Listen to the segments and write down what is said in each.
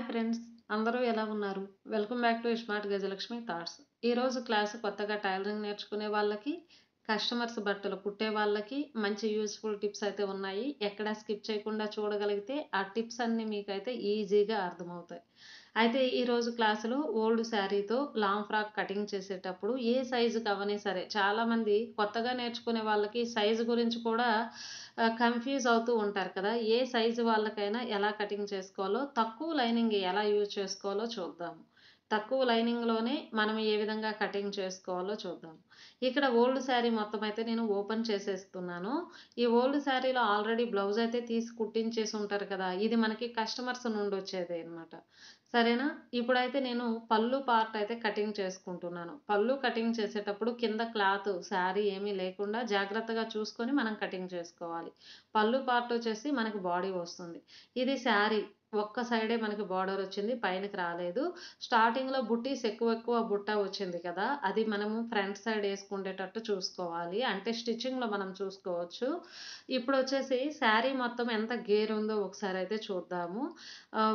Friends, అందరూ ఎలా ఉన్నారు? Welcome back to iSmart Gajalakshmi thoughts. ఈరోజు క్లాస్ కొత్తగా టైలరింగ్ నేర్చుకునే వాళ్ళకి, కస్టమర్స్ బట్టలు కుట్టే వాళ్ళకి మంచి యూజ్ఫుల్ టిప్స్ అయితే ఉన్నాయి. ఎక్కడ స్కిప్ చేయకుండా చూడగలిగితే ఆ టిప్స్ అన్నీ మీకైతే ఈజీగా అర్థమవుతాయి. అయితే ఈరోజు క్లాసులో ఓల్డ్ శారీతో లాంగ్ ఫ్రాక్ కటింగ్ చేసేటప్పుడు ఏ సైజుకి అవ్వని సరే, చాలామంది కొత్తగా నేర్చుకునే వాళ్ళకి సైజు గురించి కూడా కన్‌ఫ్యూజ్ అవుతూ ఉంటారు కదా! ఏ సైజు వాళ్ళకైనా ఎలా కటింగ్ చేసుకోవాలో, తక్కువ లైనింగ్ ఎలా యూజ్ చేసుకోవాలో చూద్దాము. తక్కువ లైనింగ్‌లోనే మనం ఏ విధంగా కటింగ్ చేసుకోవాలో చూద్దాం. ఇక్కడ ఓల్డ్ శారీ మొత్తం అయితే నేను ఓపెన్ చేసేస్తున్నాను. ఈ ఓల్డ్ శారీలో ఆల్రెడీ బ్లౌజ్ అయితే తీసి కుట్టించేసి ఉంటారు కదా! ఇది మనకి కస్టమర్స్ నుండి వచ్చేదే అన్నమాట. సరేనా? ఇప్పుడైతే నేను పళ్ళు పార్ట్ అయితే కటింగ్ చేసుకుంటున్నాను. పళ్ళు కటింగ్ చేసేటప్పుడు కింద క్లాత్ శారీ ఏమీ లేకుండా జాగ్రత్తగా చూసుకొని మనం కటింగ్ చేసుకోవాలి. పళ్ళు పార్ట్ వచ్చేసి మనకి బాడీ వస్తుంది. ఇది శారీ ఒక్క సైడే మనకి బార్డర్ వచ్చింది. పైనకి రాలేదు. స్టార్టింగ్‌లో బుట్టీస్ ఎక్కువ ఎక్కువ బుట్ట వచ్చింది కదా! అది మనము ఫ్రంట్ సైడ్ ఏసుకుండేటట్టు చూసుకోవాలి. అంటే స్టిచ్చింగ్‌లో మనం చూసుకోవచ్చు. ఇప్పుడొచ్చేసి శారీ మొత్తం ఎంత గేరుందో ఒకసారి అయితే చూద్దాము.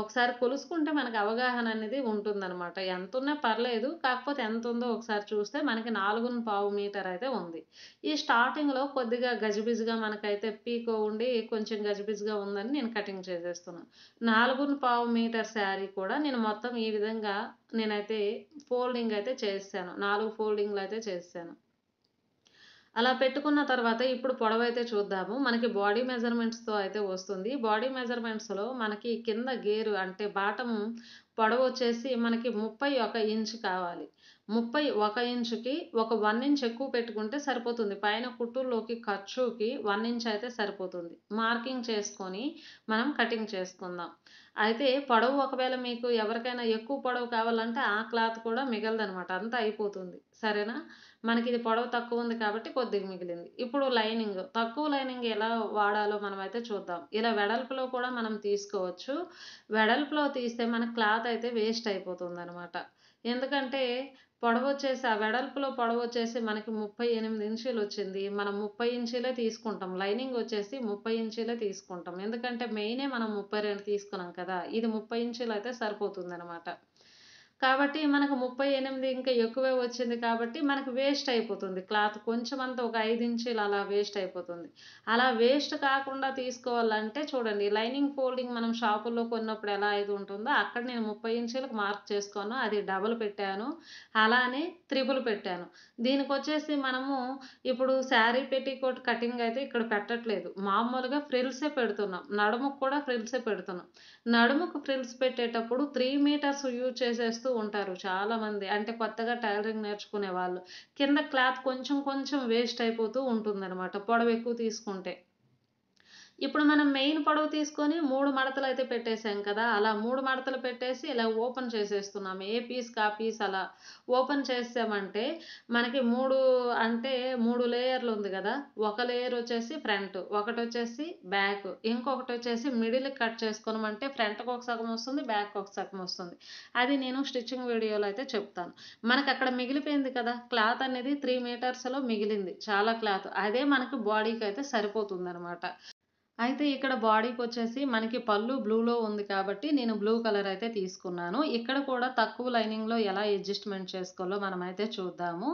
ఒకసారి కొలుసుకుంటే మనకు అవగాహన అనేది ఉంటుందనమాట. ఎంతున్నా పర్లేదు. కాకపోతే ఎంతుందో ఒకసారి చూస్తే మనకి 4.25 మీటర్ అయితే ఉంది. ఈ స్టార్టింగ్‌లో కొద్దిగా గజిబిజిగా మనకైతే పీకో ఉండి కొంచెం గజిబిజిగా ఉందని నేను కటింగ్ చేసేస్తున్నాను. 4.25 మీటర్ శారీ కూడా నేను మొత్తం ఈ విధంగా నేనైతే ఫోల్డింగ్ అయితే చేసేసాను. 4 ఫోల్డింగ్‌లు అయితే చేసేసాను. అలా పెట్టుకున్న తర్వాత ఇప్పుడు పొడవైతే చూద్దాము. మనకి బాడీ మెజర్‌మెంట్స్‌తో అయితే వస్తుంది. బాడీ మెజర్‌మెంట్స్‌లో మనకి కింద గేరు అంటే బాటము పొడవొచ్చేసి మనకి 31 ఇంచ్ కావాలి. 31 ఇంచుకి ఒక 1 ఇంచ్ ఎక్కువ పెట్టుకుంటే సరిపోతుంది. పైన కుట్టుల్లోకి ఖర్చుకి 1 ఇంచ్ అయితే సరిపోతుంది. మార్కింగ్ చేసుకొని మనం కటింగ్ చేసుకుందాం. అయితే పొడవు ఒకవేళ మీకు ఎవరికైనా ఎక్కువ పొడవు కావాలంటే ఆ క్లాత్ కూడా మిగలదనమాట. అంతా అయిపోతుంది. సరేనా? మనకిది పొడవు తక్కువుంది కాబట్టి కొద్దిగా మిగిలింది. ఇప్పుడు లైనింగ్. తక్కువ లైనింగ్ ఎలా వాడాలో మనమైతే చూద్దాం. ఇలా వెడల్పులో కూడా మనం తీసుకోవచ్చు. వెడల్పులో తీస్తే మన క్లాత్ అయితే వేస్ట్ అయిపోతుందనమాట. ఎందుకంటే పొడవొచ్చేసి ఆ వెడల్పులో పొడవొచ్చేసి మనకి 38 ఇంచీలొచ్చింది. మనం 30 ఇంచీలే తీసుకుంటాం. లైనింగ్ వచ్చేసి 30 ఇంచీలే తీసుకుంటాం. ఎందుకంటే మెయినే మనం 32 తీసుకున్నాం కదా! ఇది 30 ఇంచీలయితే సరిపోతుందనమాట. కాబట్టి మనకు 38 ఇంకా ఎక్కువే వచ్చింది కాబట్టి మనకు వేస్ట్ అయిపోతుంది. క్లాత్ కొంచెమంతా ఒక 5 ఇంచీలు అలా వేస్ట్ అయిపోతుంది. అలా వేస్ట్ కాకుండా తీసుకోవాలంటే చూడండి లైనింగ్ ఫోల్డింగ్ మనం షాపుల్లో కొన్నప్పుడు ఎలా అయితే ఉంటుందో అక్కడ నేను 30 ఇంచీలకు మార్క్ చేసుకున్నా. అది డబుల్ పెట్టాను. అలానే త్రిబుల్ పెట్టాను. దీనికొచ్చేసి మనము ఇప్పుడు శారీ పెట్టికోట్ కటింగ్ అయితే ఇక్కడ పెట్టట్లేదు. మామూలుగా ఫ్రిల్సే పెడుతున్నాం. నడుముకు కూడా ఫ్రిల్సే పెడుతున్నాం. నడుముకు ఫ్రిల్స్ పెట్టేటప్పుడు 3 మీటర్స్ యూజ్ చేసేస్తూ ఉంటారు చాలామంది. అంటే కొత్తగా టైలరింగ్ నేర్చుకునే వాళ్ళు. కింద క్లాత్ కొంచెం కొంచెం వేస్ట్ అయిపోతూ ఉంటుందనమాట పొడవు ఎక్కువ తీసుకుంటే. ఇప్పుడు మనం మెయిన్ పొడవు తీసుకొని 3 మడతలైతే పెట్టేసాం కదా! అలా 3 మడతలు పెట్టేసి ఇలా ఓపెన్ చేసేస్తున్నాం. ఏ పీస్‌కి ఆ పీస్ అలా ఓపెన్ చేసామంటే మనకి 3 అంటే 3 లేయర్లు ఉంది గదా! ఒక లేయర్ వచ్చేసి ఫ్రంట్, ఒకటొచ్చేసి బ్యాక్, ఇంకొకటొచ్చేసి మిడిల్‌కి కట్ చేసుకున్నామంటే ఫ్రంట్‌కి ఒక సగం వస్తుంది, బ్యాక్‌కి ఒక సగం వస్తుంది. అది నేను స్టిచ్చింగ్ వీడియోలో అయితే చెప్తాను. మనకక్కడ మిగిలిపోయింది కదా! క్లాత్ అనేది 3 మీటర్స్‌లో మిగిలింది. చాలా క్లాత్. అదే మనకి బాడీకైతే సరిపోతుందనమాట. అయితే ఇక్కడ బాడీకొచ్చేసి మనకి పళ్ళు బ్లూలో ఉంది కాబట్టి నేను బ్లూ కలర్ అయితే తీసుకున్నాను. ఇక్కడ కూడా తక్కువ లైనింగ్‌లో ఎలా అడ్జస్ట్‌మెంట్ చేసుకోవాలో మనమైతే చూద్దాము.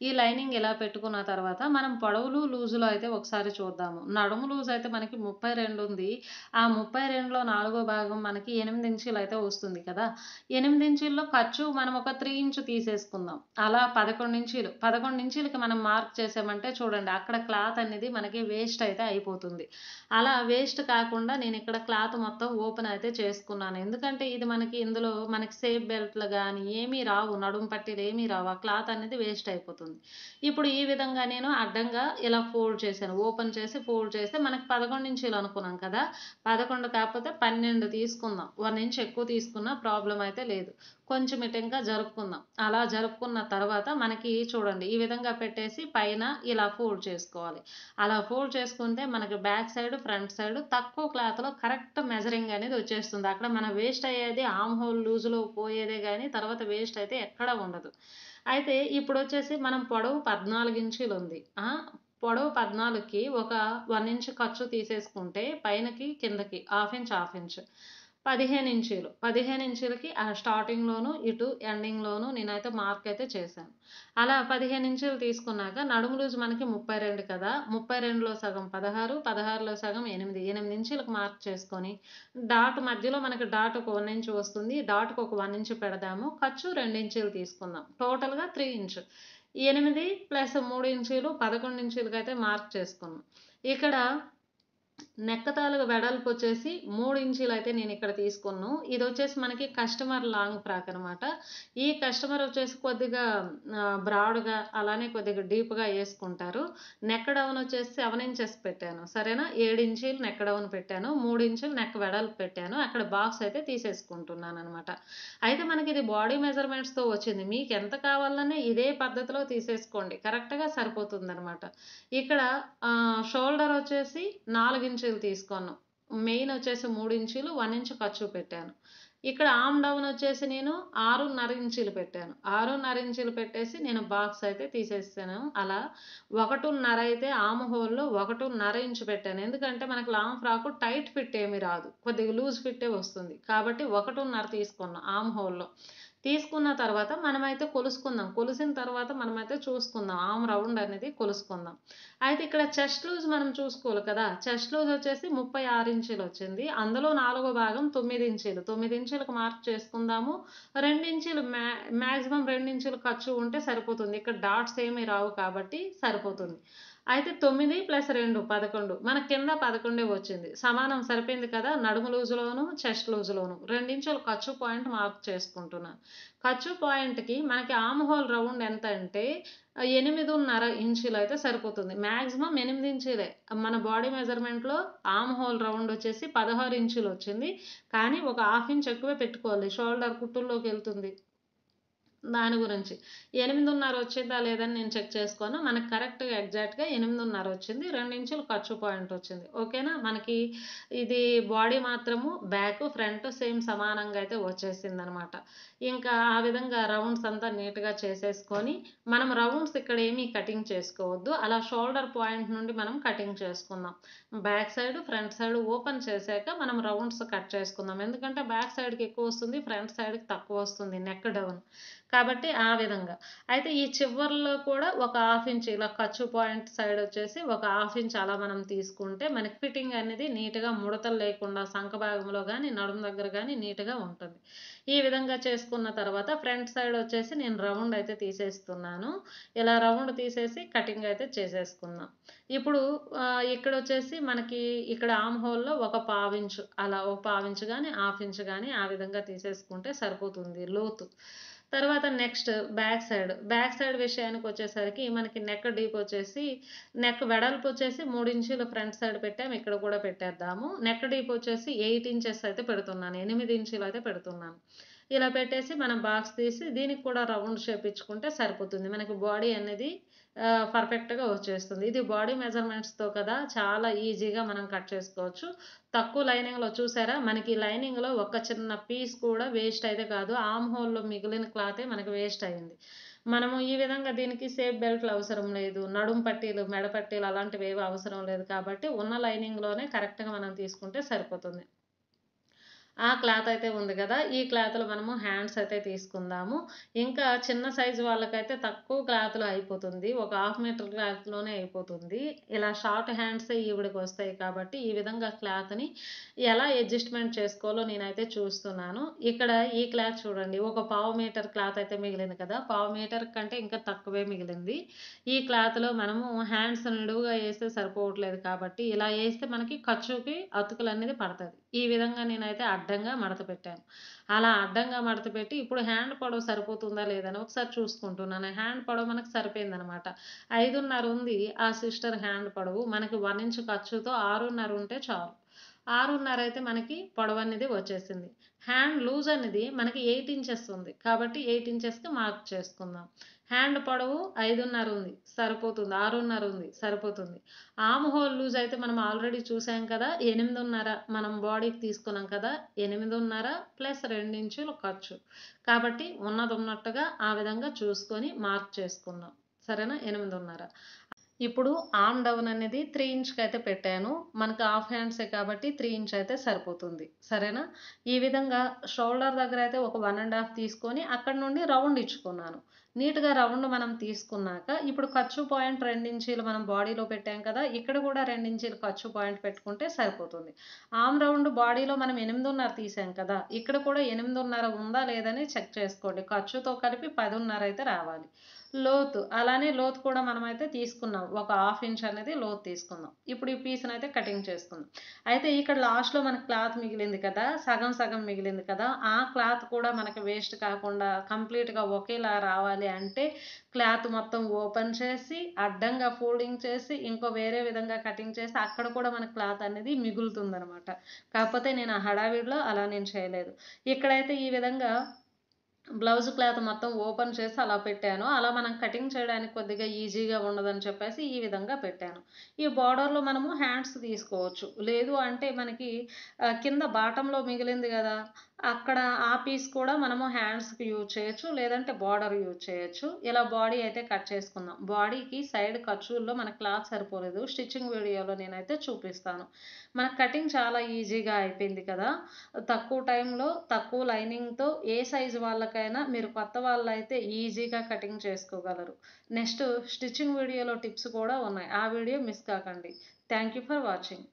ఈ లైనింగ్ ఇలా పెట్టుకున్న తర్వాత మనం పొడవులు, లూజులో అయితే ఒకసారి చూద్దాము. నడుము లూజ్ అయితే మనకి 32 ఉంది. ఆ 32లో నాలుగో భాగం మనకి 8 ఇంచీలయితే వస్తుంది కదా! 8 ఇంచీల్లో ఖర్చు మనం ఒక 3 ఇంచ్ తీసేసుకుందాం. అలా 11 ఇంచీలు. 11 ఇంచీలకి మనం మార్క్ చేసామంటే చూడండి అక్కడ క్లాత్ అనేది మనకి వేస్ట్ అయితే అయిపోతుంది. అలా వేస్ట్ కాకుండా నేనిక్కడ క్లాత్ మొత్తం ఓపెన్ అయితే చేసుకున్నాను. ఎందుకంటే ఇది మనకి ఇందులో మనకి సేఫ్ బెల్ట్‌లు గానీ ఏమీ రావు. నడుము పట్టీలు ఏమీ రావు. ఆ క్లాత్ అనేది వేస్ట్ అయిపోతుంది. ఇప్పుడు ఈ విధంగా నేను అడ్డంగా ఇలా ఫోల్డ్ చేశాను. ఓపెన్ చేసి ఫోల్డ్ చేస్తే మనకి 11 ఇంచీలు అనుకున్నాం కదా! 11 కాకపోతే 12 తీసుకుందాం. 1 ఇంచ్ ఎక్కువ తీసుకున్నా ప్రాబ్లమ్ అయితే లేదు. కొంచెం ఇటు ఇంకా జరుపుకుందాం. అలా జరుపుకున్న తర్వాత మనకి చూడండి ఈ విధంగా పెట్టేసి పైన ఇలా ఫోల్డ్ చేసుకోవాలి. అలా ఫోల్డ్ చేసుకుంటే మనకి బ్యాక్ సైడ్, ఫ్రంట్ సైడ్ తక్కువ క్లాత్‌లో కరెక్ట్ మెజరింగ్ అనేది వచ్చేస్తుంది. అక్కడ మన వేస్ట్ అయ్యేది ఆర్మ్ హోల్ లూజ్‌లో పోయేదే గానీ తర్వాత వేస్ట్ అయితే ఎక్కడా ఉండదు. అయితే ఇప్పుడొచ్చేసి మనం పొడవు 14 ఇంచీలుంది. పొడవు 14కి ఒక 1 ఇంచ్ ఖర్చు తీసేసుకుంటే పైనకి, కిందకి హాఫ్ ఇంచ్, హాఫ్ ఇంచ్. 15 ఇంచీలు. 15 ఇంచీలకి స్టార్టింగ్‌లోను, ఇటు ఎండింగ్‌లోను నేనైతే మార్క్ అయితే చేశాను. అలా 15 ఇంచీలు తీసుకున్నాక నడుము లూజ్ మనకి 32 కదా! 32లో సగం 16, 16లో సగం 8, 8 ఇంచీలకు మార్క్ చేసుకొని, డాట్ మధ్యలో మనకి డాట్ ఒక 1 ఇంచ్ వస్తుంది. డాట్‌కి ఒక 1 ఇంచ్ పెడదాము. ఖర్చు 2 ఇంచీలు తీసుకుందాం. టోటల్‌గా 3 ఇంచ్. 8 ప్లస్ 3 ఇంచీలు 11 ఇంచీలకైతే మార్క్ చేసుకున్నాం. ఇక్కడ నెక్ తాలూకు వెడల్పు వచ్చేసి 3 ఇంచీలయితే నేనిక్కడ తీసుకున్నాను. ఇదొచ్చేసి మనకి కస్టమర్ లాంగ్ ఫ్రాక్ అనమాట. ఈ కస్టమర్ వచ్చేసి కొద్దిగా బ్రాడ్‌గా అలానే కొద్దిగా డీప్‌గా యేసుకుంటారు. నెక్ డౌన్ వచ్చేసి 7 ఇంచెస్ పెట్టాను. సరేనా? 7 ఇంచీలు నెక్ డౌన్ పెట్టాను. 3 ఇంచులు నెక్ వెడల్పు పెట్టాను. అక్కడ బాక్స్ అయితే తీసేసుకుంటున్నాననమాట. అయితే మనకిది బాడీ మెజర్‌మెంట్స్‌తో వచ్చింది. మీకెంత కావాలన్నా ఇదే పద్ధతిలో తీసేసుకోండి. కరెక్ట్‌గా సరిపోతుందనమాట. ఇక్కడ షోల్డర్ వచ్చేసి 4 ఇంచీలు తీసుకున్నాం. మెయిన్ వచ్చేసి 3 ఇంచీలు, 1 ఇంచ్ ఖర్చు పెట్టాను. ఇక్కడ ఆర్మ్ డౌన్ వచ్చేసి నేను 6.5 ఇంచీలు పెట్టాను. 6.5 ఇంచీలు పెట్టేసి నేను బాక్స్ అయితే తీసేసాను. అలా 1.5 అయితే ఆర్మ్ హోల్‌లో 1.5 ఇంచ్ పెట్టాను. ఎందుకంటే మనకు లాంగ్ ఫ్రాక్ టైట్ ఫిట్ ఏమి రాదు. కొద్దిగా లూజ్ ఫిట్టే వస్తుంది. కాబట్టి 1.5 తీసుకున్నా ఆర్మ్ హోల్‌లో. తీసుకున్న తర్వాత మనమైతే కొలుసుకుందాం. కొలిసిన తర్వాత మనమైతే చూసుకుందాం. ఆర్మ్ రౌండ్ అనేది కొలుసుకుందాం. అయితే ఇక్కడ చెస్ట్ లూజ్ మనం చూసుకోవాలి కదా! చెస్ట్ లూజ్ వచ్చేసి 36 ఇంచీలు వచ్చింది. అందులో నాలుగో భాగం 9 ఇంచీలు. 9 ఇంచీలకు మార్క్ చేసుకుందాము. 2 ఇంచీలు మాక్సిమం 2 ఇంచులు ఖర్చు ఉంటే సరిపోతుంది. ఇక్కడ డాట్స్ ఏమీ రావు కాబట్టి సరిపోతుంది. అయితే 9 ప్లస్ 2 11. మన కింద 11 వచ్చింది. సమానం సరిపోయింది కదా! నడుము లూజులోను, చెస్ట్ లూజులోను. 2 ఇంచులు ఖర్చు పాయింట్ మార్క్ చేసుకుంటున్నాను. ఖర్చు పాయింట్‌కి మనకి ఆర్మ్ హోల్ రౌండ్ ఎంత అంటే 8.5 ఇంచీలయితే సరిపోతుంది. మాక్సిమం 8 ఇంచీలే. మన బాడీ మెజర్‌మెంట్‌లో ఆర్మ్ హోల్ రౌండ్ వచ్చేసి 16 ఇంచులొచ్చింది. కానీ ఒక హాఫ్ ఇంచ్ ఎక్కువే పెట్టుకోవాలి. షోల్డర్ కుట్టుల్లోకెళ్తుంది. దాని గురించి. 8.5 వచ్చిందా లేదని నేను చెక్ చేసుకోను. మనకు కరెక్ట్‌గా ఎగ్జాక్ట్‌గా 8.5 వచ్చింది. 2 ఇంచులు ఖర్చు పాయింట్ వచ్చింది. ఓకేనా? మనకి ఇది బాడీ మాత్రము బ్యాక్, ఫ్రంట్ సేమ్ సమానంగా అయితే వచ్చేసిందనమాట. ఇంకా ఆ విధంగా రౌండ్స్ అంతా నీట్‌గా చేసేసుకొని, మనం రౌండ్స్ ఇక్కడ ఏమీ కటింగ్ చేసుకోవద్దు. అలా షోల్డర్ పాయింట్ నుండి మనం కటింగ్ చేసుకుందాం. Back side, front side open చేశాక మనం రౌండ్స్ కట్ చేసుకుందాం. ఎందుకంటే బ్యాక్ సైడ్‌కి ఎక్కువ వస్తుంది. ఫ్రంట్ సైడ్‌కి తక్కువ వస్తుంది నెక్ డౌన్. కాబట్టి ఆ విధంగా. అయితే ఈ చివర్లో కూడా ఒక హాఫ్ ఇంచ్ ఇలా ఖర్చు పాయింట్ సైడ్ వచ్చేసి ఒక హాఫ్ ఇంచ్ అలా మనం తీసుకుంటే మనకి ఫిట్టింగ్ అనేది నీట్‌గా ముడతలు లేకుండా సంక భాగంలో గానీ, నడుము దగ్గర గానీ నీట్‌గా ఉంటుంది. ఈ విధంగా చేసుకున్న తర్వాత ఫ్రంట్ సైడ్ వచ్చేసి నేను రౌండ్ అయితే తీసేస్తున్నాను. ఇలా రౌండ్ తీసేసి కటింగ్ అయితే చేసేసుకుందాం. ఇప్పుడు ఇక్కడొచ్చేసి మనకి ఇక్కడ ఆర్మ్ హోల్‌లో ఒక పావించు అలా ఒక పావించు గానీ, హాఫ్ ఇంచ్ గానీ ఆ విధంగా తీసేసుకుంటే సరిపోతుంది లోతు. తర్వాత next back side. Back side విషయానికొచ్చేసరికి మనకి నెక్ డీప్ వచ్చేసి నెక్ వెడల్పు వచ్చేసి 3 ఇంచులు ఫ్రంట్ సైడ్ పెట్టాము. ఇక్కడ కూడా పెట్టేద్దాము. నెక్ డీప్ వచ్చేసి 8 ఇంచెస్ అయితే పెడుతున్నాను. 8 ఇంచులు అయితే పెడుతున్నాను. ఇలా పెట్టేసి మనం బాక్స్ తీసి దీనికి కూడా రౌండ్ షేప్ ఇచ్చుకుంటే సరిపోతుంది. మనకి బాడీ అనేది పర్ఫెక్ట్‌గా వచ్చేస్తుంది. ఇది బాడీ మెజర్‌మెంట్స్‌తో కదా! చాలా ఈజీగా మనం కట్ చేసుకోవచ్చు. తక్కువ లైనింగ్‌లో చూసారా? మనకి లైనింగ్‌లో ఒక చిన్న పీస్ కూడా వేస్ట్ అయితే కాదు. ఆర్మ్ హోల్‌లో మిగిలిన క్లాతే మనకి వేస్ట్ అయింది. మనము ఈ విధంగా దీనికి సేఫ్ బెల్ట్‌లు అవసరం లేదు. నడుము పట్టీలు, మెడ పట్టీలు అలాంటివేవి అవసరం లేదు కాబట్టి ఉన్న లైనింగ్‌లోనే కరెక్ట్‌గా మనం తీసుకుంటే సరిపోతుంది. ఆ క్లాత్ అయితే ఉంది కదా! ఈ క్లాత్‌లో మనము హ్యాండ్స్ అయితే తీసుకుందాము. ఇంకా చిన్న సైజు వాళ్ళకైతే తక్కువ క్లాత్‌లో అయిపోతుంది. ఒక హాఫ్ మీటర్ క్లాత్‌లోనే అయిపోతుంది. ఇలా షార్ట్ హ్యాండ్సే ఈవిడకొస్తాయి కాబట్టి ఈ విధంగా క్లాత్‌ని ఎలా అడ్జస్ట్‌మెంట్ చేసుకోవాలో నేనైతే చూస్తున్నాను. ఇక్కడ ఈ క్లాత్ చూడండి. ఒక పావు మీటర్ క్లాత్ అయితే మిగిలింది కదా! పావు మీటర్ కంటే ఇంకా తక్కువే మిగిలింది. ఈ క్లాత్‌లో మనము హ్యాండ్స్ నిలువుగా ఏస్తే సరిపోవట్లేదు కాబట్టి ఇలా ఏస్తే మనకి ఖర్చుకి అతుకులనేది పడతది. ఈ విధంగా నేనైతే అడ్డంగా మడత పెట్టాను. అలా అడ్డంగా మడత పెట్టి ఇప్పుడు హ్యాండ్ పొడవు సరిపోతుందా లేదని ఒకసారి చూసుకుంటున్నాను. హ్యాండ్ పొడవు మనకు సరిపోయిందనమాట. 5.5 ఉంది ఆ సిస్టర్ హ్యాండ్ పొడవు. మనకి 1 ఇంచ్ ఖర్చుతో 6.5 ఉంటే చాలు. 6.5 అయితే మనకి పొడవనేది వచ్చేసింది. హ్యాండ్ లూజ్ అనేది మనకి 8 ఇంచెస్ ఉంది. కాబట్టి 8 ఇంచెస్‌కి మార్క్ చేసుకుందాం. హ్యాండ్ పొడవు 5.5 ఉంది. సరిపోతుంది. 6.5 ఉంది. సరిపోతుంది. ఆర్మ్ హోల్ లూజ్ అయితే మనం ఆల్రెడీ చూసాం కదా! 8.5 మనం బాడీకి తీసుకున్నాం కదా! 8.5 ప్లస్ 2 ఇంచులు ఖర్చు. కాబట్టి ఉన్నదున్నట్టుగా ఆ విధంగా చూసుకొని మార్క్ చేసుకుందాం. సరేనా? 8.5. ఇప్పుడు ఆర్మ్ డౌన్ అనేది 3 ఇంచ్‌కి అయితే పెట్టాను. మనకు హాఫ్ హ్యాండ్సే కాబట్టి 3 ఇంచ్ అయితే సరిపోతుంది. సరేనా? ఈ విధంగా షోల్డర్ దగ్గర అయితే ఒక 1 ½ తీసుకొని అక్కడి నుండి రౌండ్ ఇచ్చుకున్నాను. నీట్‌గా రౌండ్ మనం తీసుకున్నాక ఇప్పుడు ఖర్చు పాయింట్ 2 ఇంచీలు మనం బాడీలో పెట్టాం కదా! ఇక్కడ కూడా 2 ఇంచీలు ఖర్చు పాయింట్ పెట్టుకుంటే సరిపోతుంది. ఆర్మ్ రౌండ్ బాడీలో మనం 8.5 తీసాం కదా! ఇక్కడ కూడా 8.5 ఉందా లేదని చెక్ చేసుకోండి. ఖర్చుతో కలిపి 10.5 అయితే రావాలి. లోతు అలానే లోతు కూడా మనమైతే తీసుకున్నాం. ఒక హాఫ్ ఇంచ్ అనేది లోతు తీసుకుందాం. ఇప్పుడు ఈ పీస్‌నైతే కటింగ్ చేసుకుందాం. అయితే ఇక్కడ లాస్ట్‌లో మనకు క్లాత్ మిగిలింది కదా! సగం సగం మిగిలింది కదా! ఆ క్లాత్ కూడా మనకి వేస్ట్ కాకుండా కంప్లీట్‌గా ఒకేలా రావాలి అంటే క్లాత్ మొత్తం ఓపెన్ చేసి, అడ్డంగా ఫోల్డింగ్ చేసి, ఇంకో వేరే విధంగా కటింగ్ చేసి అక్కడ కూడా మనకు క్లాత్ అనేది మిగులుతుందనమాట. కాకపోతే నేను ఆ హడావిడిలో అలా నేను చేయలేదు. ఇక్కడైతే ఈ విధంగా బ్లౌజ్ క్లాత్ మొత్తం ఓపెన్ చేసి అలా పెట్టాను. అలా మనం కటింగ్ చేయడానికి కొద్దిగా ఈజీగా ఉండదని చెప్పేసి ఈ విధంగా పెట్టాను. ఈ బోర్డర్‌లో మనము హ్యాండ్స్ తీసుకోవచ్చు. లేదు అంటే మనకి కింద బాటంలో మిగిలింది గదా! అక్కడ ఆ పీస్ కూడా మనము హ్యాండ్స్‌కి యూజ్ చేయొచ్చు. లేదంటే బోర్డర్ యూజ్ చేయొచ్చు. ఇలా బాడీ అయితే కట్ చేసుకుందాం. బాడీకి సైడ్ ఖర్చుల్లో మన క్లాత్ సరిపోలేదు. స్టిచ్చింగ్ వీడియోలో నేనైతే చూపిస్తాను. మన కటింగ్ చాలా ఈజీగా అయిపోయింది కదా! తక్కువ టైంలో, తక్కువ లైనింగ్‌తో ఏ సైజు వాళ్ళకైనా మీరు కొత్త వాళ్ళైతే ఈజీగా కటింగ్ చేసుకోగలరు. నెక్స్ట్ స్టిచ్చింగ్ వీడియోలో టిప్స్ కూడా ఉన్నాయి. ఆ వీడియో మిస్ కాకండి. Thank you for watching.